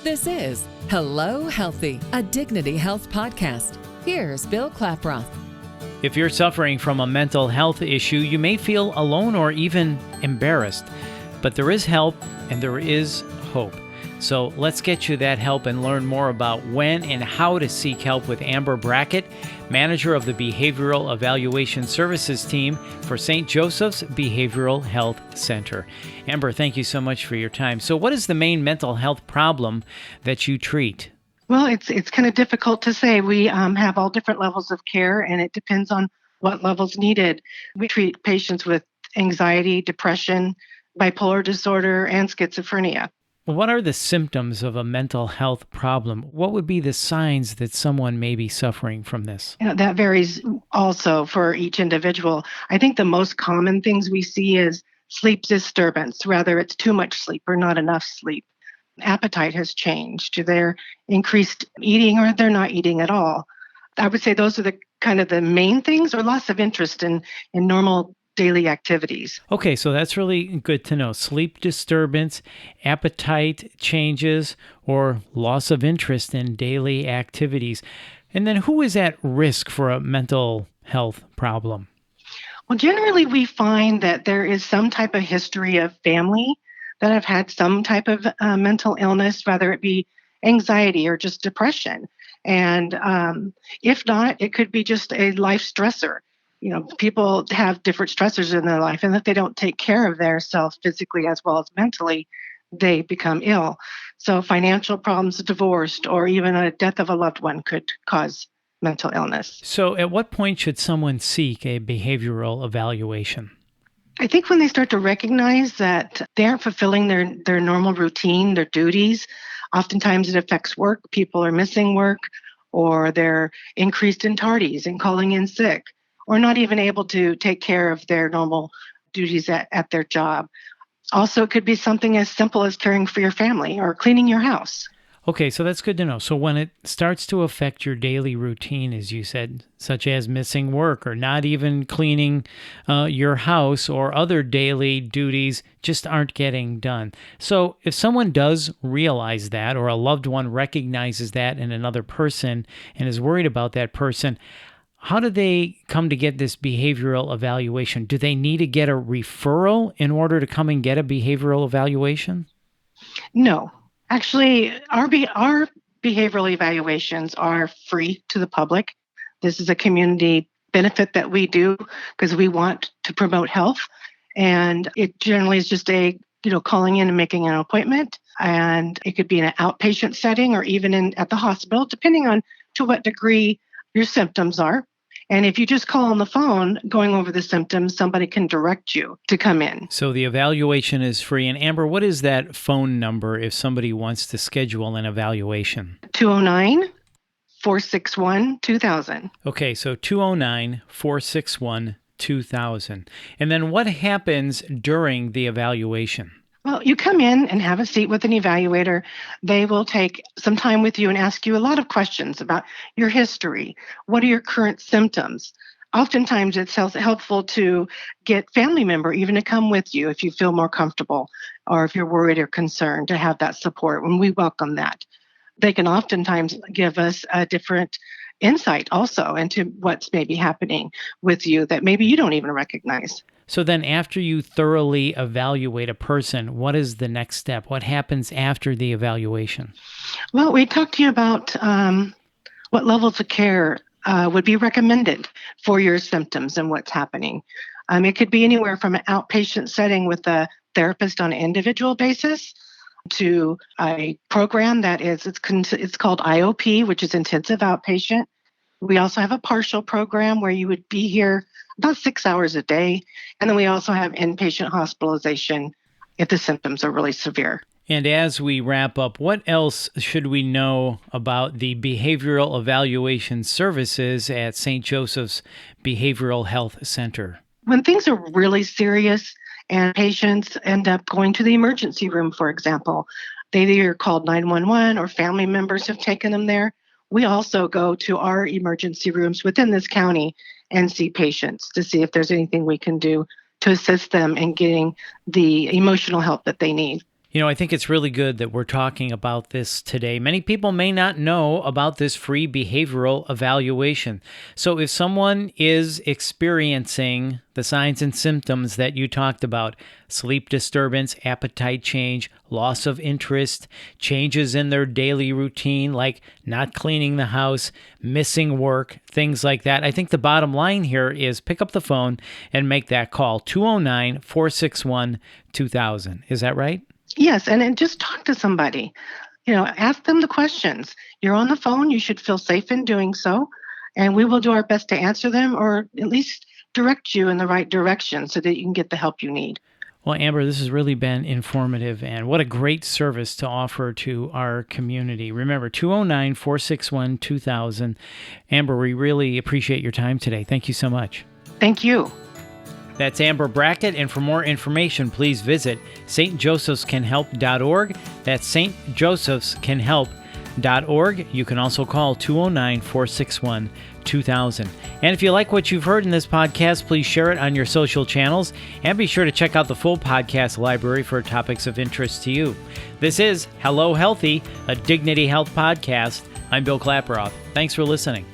This is Hello Healthy, a Dignity Health podcast. Here's Bill Klaproth. If you're suffering from a mental health issue, you may feel alone or even embarrassed. But there is help and there is hope. So let's get you that help and learn more about when and how to seek help with Amber Brackett, manager of the Behavioral Evaluation Services team for St. Joseph's Behavioral Health Center. Amber, thank you so much for your time. So what is the main mental health problem that you treat? Well, it's kind of difficult to say. We have all different levels of care, and it depends on what level's needed. We treat patients with anxiety, depression, bipolar disorder, and schizophrenia. What are the symptoms of a mental health problem? What would be the signs that someone may be suffering from this? That varies also for each individual. I think the most common things we see is sleep disturbance, whether it's too much sleep or not enough sleep. Appetite has changed. They're increased eating or they're not eating at all. I would say those are the kind of the main things, or loss of interest in normal daily activities. Okay, so that's really good to know. Sleep disturbance, appetite changes, or loss of interest in daily activities. And then who is at risk for a mental health problem? Well, generally we find that there is some type of history of family that have had some type of mental illness, whether it be anxiety or just depression. And if not, it could be just a life stressor. People have different stressors in their life, and if they don't take care of their self physically as well as mentally, they become ill. So financial problems, divorced, or even a death of a loved one could cause mental illness. So at what point should someone seek a behavioral evaluation? I think when they start to recognize that they aren't fulfilling their normal routine, their duties. Oftentimes it affects work. People are missing work, or they're increased in tardies and calling in sick, or not even able to take care of their normal duties at their job. Also, it could be something as simple as caring for your family or cleaning your house. Okay, so that's good to know. So when it starts to affect your daily routine, as you said, such as missing work or not even cleaning your house, or other daily duties just aren't getting done. So if someone does realize that, or a loved one recognizes that in another person and is worried about that person, how do they come to get this behavioral evaluation? Do they need to get a referral in order to come and get a behavioral evaluation? No. Actually, our behavioral evaluations are free to the public. This is a community benefit that we do because we want to promote health. And it generally is just calling in and making an appointment. And it could be in an outpatient setting or even at the hospital, depending on to what degree your symptoms are. And if you just call on the phone going over the symptoms, somebody can direct you to come in. So the evaluation is free. And Amber, what is that phone number if somebody wants to schedule an evaluation? 209-461-2000. Okay, so 209-461-2000. And then what happens during the evaluation? Well, you come in and have a seat with an evaluator. They will take some time with you and ask you a lot of questions about your history. What are your current symptoms? Oftentimes, it's helpful to get family member even to come with you if you feel more comfortable, or if you're worried or concerned, to have that support. When we welcome that, they can oftentimes give us a different insight also into what's maybe happening with you that maybe you don't even recognize. So then after you thoroughly evaluate a person, what is the next step? What happens after the evaluation? Well, we talked to you about what levels of care would be recommended for your symptoms and what's happening. It could be anywhere from an outpatient setting with a therapist on an individual basis to a program that it's called IOP, which is intensive outpatient. We also have a partial program where you would be here about 6 hours a day. And then we also have inpatient hospitalization if the symptoms are really severe. And as we wrap up, what else should we know about the behavioral evaluation services at St. Joseph's Behavioral Health Center? When things are really serious and patients end up going to the emergency room, for example, they either called 911 or family members have taken them there. We also go to our emergency rooms within this county and see patients to see if there's anything we can do to assist them in getting the emotional help that they need. I think it's really good that we're talking about this today. Many people may not know about this free behavioral evaluation. So if someone is experiencing the signs and symptoms that you talked about, sleep disturbance, appetite change, loss of interest, changes in their daily routine, like not cleaning the house, missing work, things like that, I think the bottom line here is pick up the phone and make that call, 209-461-2000. Is that right? Yes, and then just talk to somebody. Ask them the questions. You're on the phone. You should feel safe in doing so. And we will do our best to answer them or at least direct you in the right direction so that you can get the help you need. Well, Amber, this has really been informative, and what a great service to offer to our community. Remember, 209-461-2000. Amber, we really appreciate your time today. Thank you so much. Thank you. That's Amber Brackett, and for more information, please visit stjosephscanhelp.org. That's stjosephscanhelp.org. You can also call 209-461-2000. And if you like what you've heard in this podcast, please share it on your social channels, and be sure to check out the full podcast library for topics of interest to you. This is Hello Healthy, a Dignity Health podcast. I'm Bill Klaproth. Thanks for listening.